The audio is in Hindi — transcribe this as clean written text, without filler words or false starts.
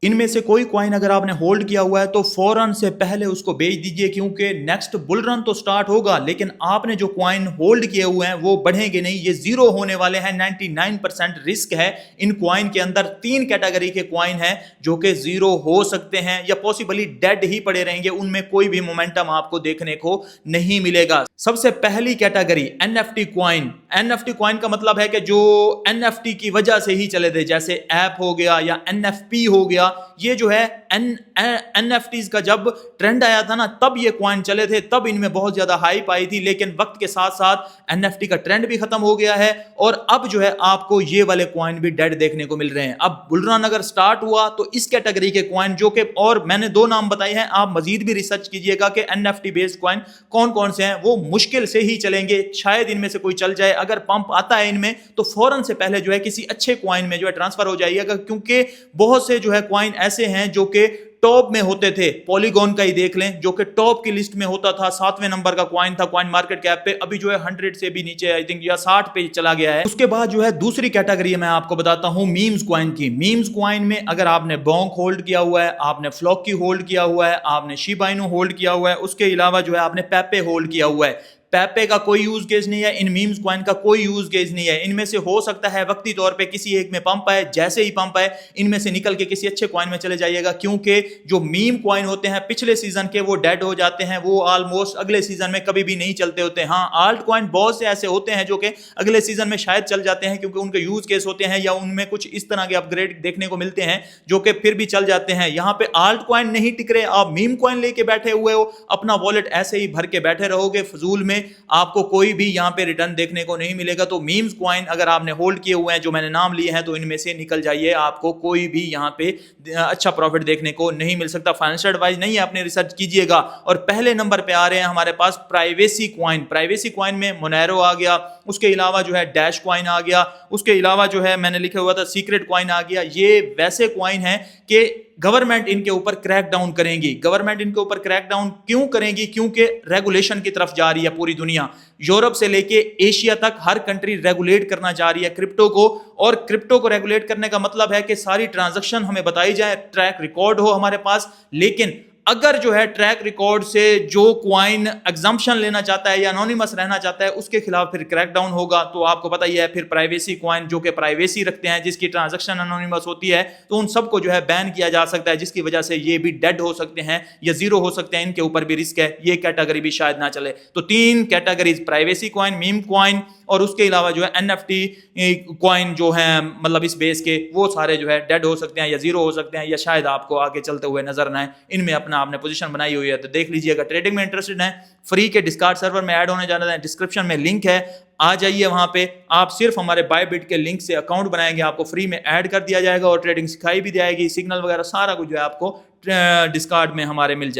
इनमें से कोई कॉइन अगर आपने होल्ड किया हुआ है तो फौरन से पहले उसको बेच दीजिए, क्योंकि नेक्स्ट बुल रन तो स्टार्ट होगा लेकिन आपने जो कॉइन होल्ड किए हुए हैं वो बढ़ेंगे नहीं, ये जीरो होने वाले हैं। 99% रिस्क है इन कॉइन के अंदर। 3 कैटेगरी के कॉइन हैं जो कि जीरो हो सकते हैं या पॉसिबली डेड ही पड़े रहेंगे, उनमें कोई भी मोमेंटम आपको देखने को नहीं मिलेगा। सबसे पहली category NFT coin. NFT coin का मतलब है कि जो एनएफटी की वजह से ही चले थे, जैसे ऐप हो गया या एनएफपी हो गया। ये जो है एनएफटीज का जब ट्रेंड आया था ना, तब ये कॉइन चले थे, तब इनमें बहुत ज्यादा हाइप आई थी, लेकिन वक्त के साथ साथ एनएफटी का ट्रेंड भी खत्म हो गया है और अब जो है आपको ये वाले कॉइन भी डेड देखने को मिल रहे हैं। अब बुलरन अगर स्टार्ट हुआ तो इस कैटेगरी के कॉइन जो कि, और मैंने 2 नाम बताए हैं, आप मजीद भी रिसर्च कीजिएगा कि एनएफटी बेस्ड कॉइन कौन कौन से हैं। वो मुश्किल से ही चलेंगे, शायद इनमें से कोई चल जाए। अगर पंप आता है इनमें तो फौरन से पहले जो है किसी अच्छे कॉइन में जो है ट्रांसफर हो जाइएगा, क्योंकि बहुत से जो है कॉइन ऐसे हैं जो कि टॉप में होते थे। पॉलीगॉन का ही देख लें जो कि टॉप की लिस्ट में होता था, 7वें नंबर का कॉइन था कॉइन मार्केट कैप पे, अभी जो है 100 से भी नीचे आई थिंक या 60 पे चला गया है। उसके बाद जो है दूसरी कैटेगरी मैं आपको बताता हूं मीम्स कॉइन की। मीम्स कॉइन में अगर आपने बोंक होल्ड किया हुआ है, आपने फ्लॉकी होल्ड किया हुआ है, आपने शिबा इनू होल्ड किया हुआ है, उसके अलावा जो है आपने पेपे होल्ड किया हुआ है, पेपे का कोई यूज केस नहीं है, इन मीम्स कॉइन का कोई यूज केस नहीं है। इनमें से हो सकता है वक्ती तौर पे किसी एक में पंप आए, जैसे ही पंप आए इनमें से निकल के किसी अच्छे कॉइन में चले जाइएगा, क्योंकि जो मीम कॉइन होते हैं पिछले सीजन के वो डेड हो जाते हैं, वो ऑलमोस्ट अगले सीजन में कभी भी नहीं चलते होते। हाँ, आल्ट कॉइन बहुत से ऐसे होते हैं जो कि अगले सीजन में शायद चल जाते हैं, क्योंकि उनके यूज केस होते हैं या उनमें कुछ इस तरह के अपग्रेड देखने को मिलते हैं जो कि फिर भी चल जाते हैं। यहाँ पे आल्ट कॉइन नहीं टिक रहे, आप मीम कॉइन लेके बैठे हुए हो, अपना वॉलेट ऐसे ही भर के बैठे रहोगे फजूल में, आपको कोई भी यहां पे रिटर्न देखने को नहीं मिलेगा। तो मीम्स कॉइन अगर आपने होल्ड किए हुए हैं जो मैंने नाम लिए हैं तो इनमें से निकल जाइए, आपको कोई भी यहां पे अच्छा प्रॉफिट देखने को नहीं मिल सकता। फाइनेंशियल एडवाइस नहीं है, आपने रिसर्च कीजिएगा। और पहले नंबर पे आ रहे हैं हमारे पास प्राइवेसी कॉइन। प्राइवेसी कॉइन में मोनेरो आ गया, उसके अलावा जो है डैश कॉइन आ गया, उसके अलावा जो है मैंने लिखा हुआ था सीक्रेट कॉइन आ गया। ये वैसे कॉइन है कि गवर्नमेंट इनके ऊपर क्रैक डाउन करेंगी। गवर्नमेंट इनके ऊपर क्रैक डाउन क्यों करेंगी? क्योंकि रेगुलेशन की तरफ जा रही है पूरी दुनिया, यूरोप से लेके एशिया तक हर कंट्री रेगुलेट करना चाह रही है क्रिप्टो को। और क्रिप्टो को रेगुलेट करने का मतलब है कि सारी ट्रांजैक्शन हमें बताई जाए, ट्रैक रिकॉर्ड हो हमारे पास। लेकिन अगर जो है ट्रैक रिकॉर्ड से जो क्वाइन एग्जम्पशन लेना चाहता है या एनोनिमस रहना चाहता है उसके खिलाफ फिर क्रैकडाउन होगा। तो आपको पता ही है, फिर प्राइवेसी क्वाइन जो कि प्राइवेसी रखते हैं, जिसकी ट्रांजैक्शन एनोनिमस होती है, तो उन सबको जो है बैन किया जा सकता है, जिसकी वजह से ये भी डेड हो सकते हैं या जीरो हो सकते हैं। इनके ऊपर भी रिस्क है, ये कैटेगरी भी शायद ना चले। तो 3 categories, privacy coin, meme coin और उसके अलावा जो है एनएफटी क्वाइन जो है मतलब इस बेस के, वो सारे जो है डेड हो सकते हैं या जीरो हो सकते हैं या शायद आपको आगे चलते हुए नजर ना आए। इनमें अपना आपने पोजीशन बनाई हुई है तो देख लीजिएगा। ट्रेडिंग में इंटरेस्टेड है, फ्री के डिस्कार्ड सर्वर में ऐड होने जाना है, डिस्क्रिप्शन में लिंक है, आ जाइए वहां पे। आप सिर्फ हमारे बायबिट के लिंक से अकाउंट बनाएंगे, आपको फ्री में ऐड कर दिया जाएगा और ट्रेडिंग सिखाई भी दी जाएगी, सिग्नल वगैरह सारा कुछ जो है आपको डिस्कार्ड में हमारे मिल जाए।